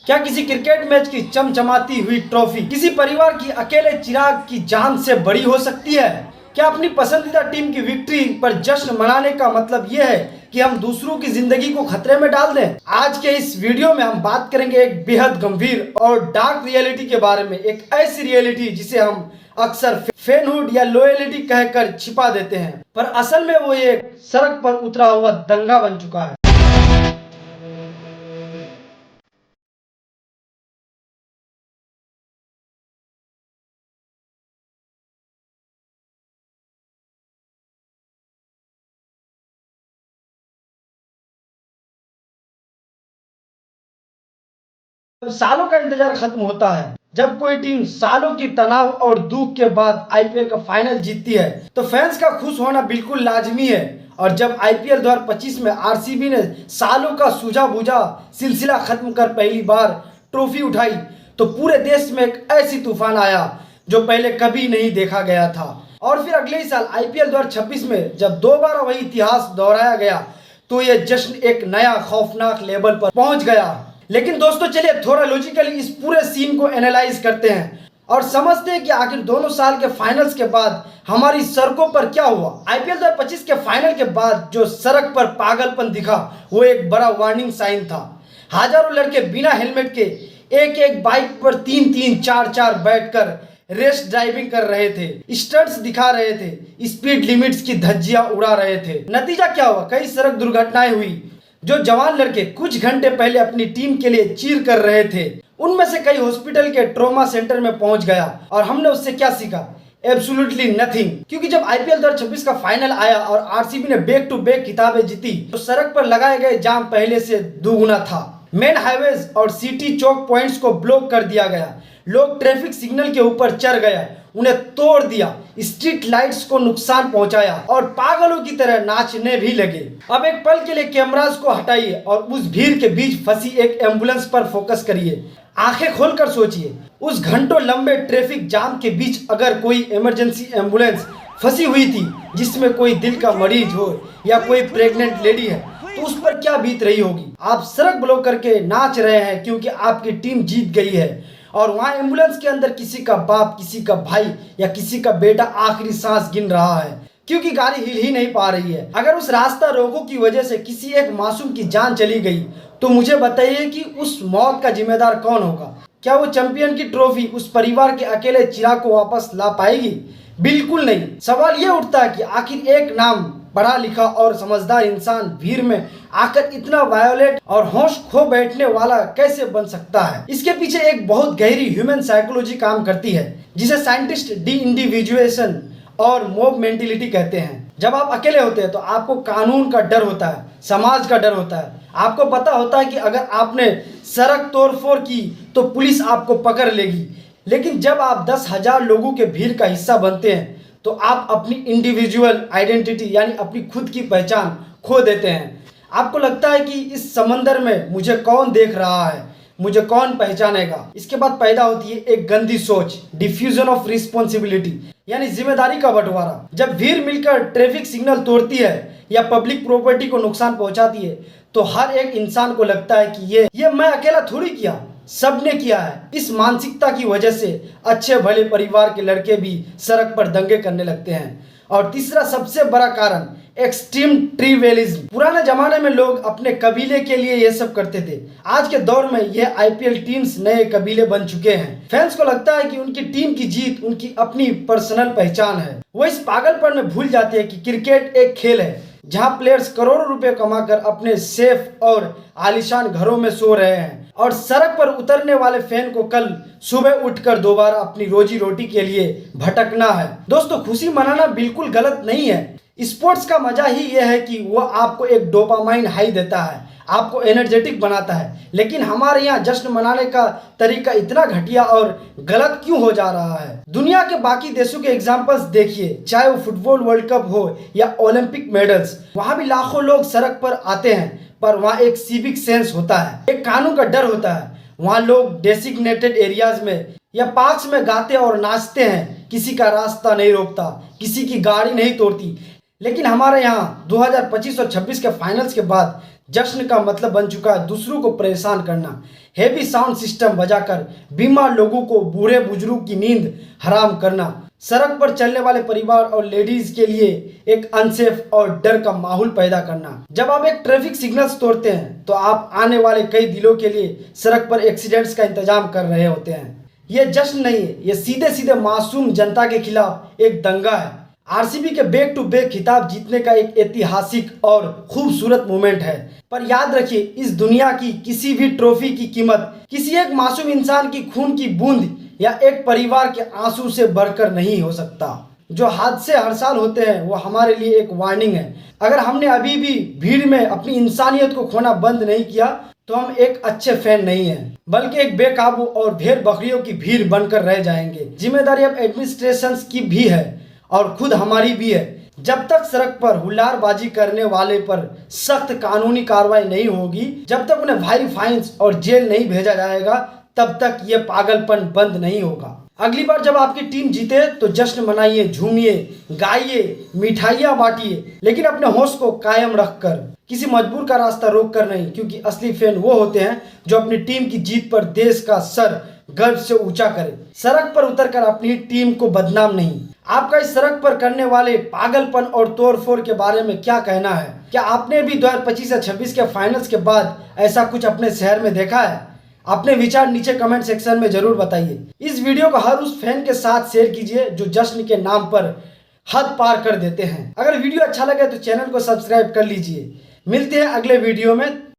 क्या किसी cricket match की चमचमाती हुई ट्रॉफी किसी परिवार की अकेले चिराग की जान से बड़ी हो सकती है? क्या अपनी पसंदीदा टीम की विक्ट्री पर जश्न मनाने का मतलब यह है कि हम दूसरों की जिंदगी को खतरे में डाल दें? आज के इस वीडियो में हम बात करेंगे एक बेहद गंभीर और डार्क रियलिटी के बारे में, एक ऐसी रियलिटी जिसे हम अक्सर फैनहुड या लॉयलिटी कहकर छिपा देते हैं, पर असल में वो एक सड़क पर उतरा हुआ दंगा बन चुका है। सालों का इंतजार खत्म होता है। जब कोई टीम सालों की तनाव और दुख के बाद आईपीएल का फाइनल जीतती है तो फैंस का खुश होना बिल्कुल लाजमी है। और जब आईपीएल 2025 में आरसीबी ने सालों का सूझा बूझा सिलसिला खत्म कर पहली बार ट्रॉफी उठाई तो पूरे देश में एक ऐसी तूफान आया जो पहले कभी नहीं देखा गया था। और फिर अगले ही साल आईपीएल 2026 में जब दोबारा वही इतिहास दोहराया गया तो यह जश्न एक नया खौफनाक लेवल पर पहुंच गया। लेकिन दोस्तों चलिए थोड़ा लॉजिकली इस पूरे सीन को एनालाइज करते हैं और समझते हैं कि आखिर दोनों साल के फाइनल्स के बाद हमारी सड़कों पर क्या हुआ। आईपीएल 2025 के फाइनल के बाद जो सड़क पर पागलपन दिखा वो एक बड़ा वार्निंग साइन था। हजारों लड़के बिना हेलमेट के एक एक बाइक पर तीन तीन चार चार बैठकर रेस ड्राइविंग कर रहे थे, स्टंट्स दिखा रहे थे, स्पीड लिमिट्स की धज्जियां उड़ा रहे थे। नतीजा क्या हुआ? कई सड़क दुर्घटनाएं हुई। जो जवान लड़के कुछ घंटे पहले अपनी टीम के लिए चीर कर रहे थे उनमें से कई हॉस्पिटल के ट्रॉमा सेंटर में पहुंच गया। और हमने उससे क्या सीखा? Absolutely nothing. क्योंकि जब आईपीएल 2026 का फाइनल आया और आरसीबी ने बैक टू बैक किताबें जीती तो सड़क पर लगाए गए जाम पहले से दोगुना था। मेन हाईवेज और सिटी चौक पॉइंट्स को ब्लॉक कर दिया गया, लोग ट्रैफिक सिग्नल के ऊपर चढ़ गए, उन्हें तोड़ दिया, स्ट्रीट लाइट्स को नुकसान पहुंचाया और पागलों की तरह नाचने भी लगे। अब एक पल के लिए कैमरास को हटाइए और उस भीड़ के बीच फंसी एक एम्बुलेंस पर फोकस करिए। आंखें खोलकर सोचिए, उस घंटों लंबे ट्रैफिक जाम के बीच अगर कोई इमरजेंसी एम्बुलेंस फंसी हुई थी जिसमें कोई दिल का मरीज हो या कोई प्रेग्नेंट लेडी है तो उस पर क्या बीत रही होगी। आप सड़क ब्लॉक करके नाच रहे हैं क्योंकि आपकी टीम जीत गई है और वहां एम्बुलेंस के अंदर किसी का बाप, किसी का भाई या किसी का बेटा आखिरी सांस गिन रहा है क्योंकि गाड़ी हिल ही नहीं पा रही है। अगर उस रास्ता रोको की वजह से किसी एक मासूम की जान चली गई तो मुझे बताइए कि उस मौत का जिम्मेदार कौन होगा? क्या वो चैंपियन की ट्रॉफी उस परिवार के अकेले चिराग को वापस ला पाएगी? बिल्कुल नहीं। सवाल ये उठता है कि आखिर एक नाम पढ़ा लिखा और समझदार इंसान भीड़ में आकर इतना वायोलेट और होश खो बैठने वाला कैसे बन सकता है? इसके पीछे एक बहुत गहरी ह्यूमन साइकोलॉजी काम करती है जिसे साइंटिस्ट डी इंडिविजुएशन और मॉब मेंटेलिटी कहते हैं। जब आप अकेले होते हैं तो आपको कानून का डर होता है, समाज का डर होता है। आपको पता होता है कि अगर आपने सड़क तोड़फोड़ की तो पुलिस आपको पकड़ लेगी। लेकिन जब आप 10,000 लोगों के भीड़ का हिस्सा बनते हैं तो आप अपनी इंडिविजुअल आइडेंटिटी यानी अपनी खुद की पहचान खो देते हैं। आपको लगता है कि इस समंदर में मुझे कौन देख रहा है, मुझे कौन पहचानेगा। इसके बाद पैदा होती है एक गंदी सोच, डिफ्यूजन ऑफ रिस्पॉन्सिबिलिटी यानी जिम्मेदारी का बंटवारा। जब भीड़ मिलकर ट्रैफिक सिग्नल तोड़ती है या पब्लिक प्रॉपर्टी को नुकसान पहुंचाती है तो हर एक इंसान को लगता है कि ये मैं अकेला थोड़ी किया, सबने किया है। इस मानसिकता की वजह से अच्छे भले परिवार के लड़के भी सड़क पर दंगे करने लगते हैं। और तीसरा सबसे बड़ा कारण एक्सट्रीम ट्रिवियलिज्म। पुराने जमाने में लोग अपने कबीले के लिए ये सब करते थे। आज के दौर में यह आईपीएल टीम्स नए कबीले बन चुके हैं। फैंस को लगता है कि उनकी टीम की जीत उनकी अपनी पर्सनल पहचान है। वो इस पागलपन में भूल जाते हैं कि क्रिकेट एक खेल है जहां प्लेयर्स करोड़ों रुपए कमाकर अपने सेफ और आलीशान घरों में सो रहे हैं और सड़क पर उतरने वाले फैन को कल सुबह उठकर दोबारा अपनी रोजी रोटी के लिए भटकना है। दोस्तों खुशी मनाना बिल्कुल गलत नहीं है। स्पोर्ट्स का मजा ही यह है कि वो आपको एक डोपामाइन हाई देता है, आपको एनर्जेटिक बनाता है। लेकिन हमारे यहाँ जश्न मनाने का तरीका इतना घटिया और गलत क्यों हो जा रहा है? दुनिया के बाकी देशों के एग्जांपल्स देखिए, चाहे वो फुटबॉल वर्ल्ड कप हो या ओलंपिक मेडल्स, वहां भी लाखों लोग सड़क पर आते हैं पर वहाँ एक सिविक सेंस होता है, एक कानून का डर होता है। वहाँ लोग डेसिग्नेटेड एरियाज में या पार्क्स में गाते और नाचते हैं, किसी का रास्ता नहीं रोकता, किसी की गाड़ी नहीं तोड़ती। लेकिन हमारे यहाँ 2025 और 26 के फाइनल्स के बाद जश्न का मतलब बन चुका है दूसरों को परेशान करना, हेवी साउंड सिस्टम बजाकर बीमार लोगों को, बूढ़े बुजुर्ग की नींद हराम करना, सड़क पर चलने वाले परिवार और लेडीज के लिए एक अनसेफ और डर का माहौल पैदा करना। जब आप एक ट्रैफिक सिग्नल्स तोड़ते हैं तो आप आने वाले कई दिनों के लिए सड़क पर एक्सीडेंट्स का इंतजाम कर रहे होते हैं। ये जश्न नहीं है, ये सीधे सीधे मासूम जनता के खिलाफ एक दंगा है। आरसीबी के बैक टू बैक खिताब जीतने का एक ऐतिहासिक और खूबसूरत मोमेंट है, पर याद रखिए इस दुनिया की किसी भी ट्रॉफी की कीमत किसी एक मासूम इंसान की खून की बूंद या एक परिवार के आंसू से बढ़कर नहीं हो सकता। जो हादसे हर साल होते हैं वो हमारे लिए एक वार्निंग है। अगर हमने अभी भी भीड़ में अपनी इंसानियत को खोना बंद नहीं किया तो हम एक अच्छे फैन नहीं हैं, बल्कि एक बेकाबू और भेड़ बकरियों की भीड़ बनकर रह जाएंगे। जिम्मेदारी अब एडमिनिस्ट्रेशन की भी है और खुद हमारी भी है। जब तक सड़क पर हुल्लारबाजी करने वाले पर सख्त कानूनी कार्रवाई नहीं होगी, जब तक उन्हें भारी फाइन्स और जेल नहीं भेजा जाएगा, तब तक ये पागलपन बंद नहीं होगा। अगली बार जब आपकी टीम जीते तो जश्न मनाइए, झूमिए, गाइए, मिठाइयाँ बांटिए, लेकिन अपने होश को कायम रखकर, किसी मजबूर का रास्ता रोक कर नहीं, क्योंकि असली फैन वो होते हैं जो अपनी टीम की जीत पर देश का सर गर्व से ऊंचा करे, सड़क पर उतरकर अपनी टीम को बदनाम नहीं। आपका इस सड़क पर करने वाले पागलपन और तोड़फोड़ के बारे में क्या कहना है? क्या आपने भी 2025 या 26 के फाइनल्स के बाद ऐसा कुछ अपने शहर में देखा है? अपने विचार नीचे कमेंट सेक्शन में जरूर बताइए। इस वीडियो को हर उस फैन के साथ शेयर कीजिए जो जश्न के नाम पर हद पार कर देते हैं। अगर वीडियो अच्छा लगे तो चैनल को सब्सक्राइब कर लीजिए। मिलते हैं अगले वीडियो में।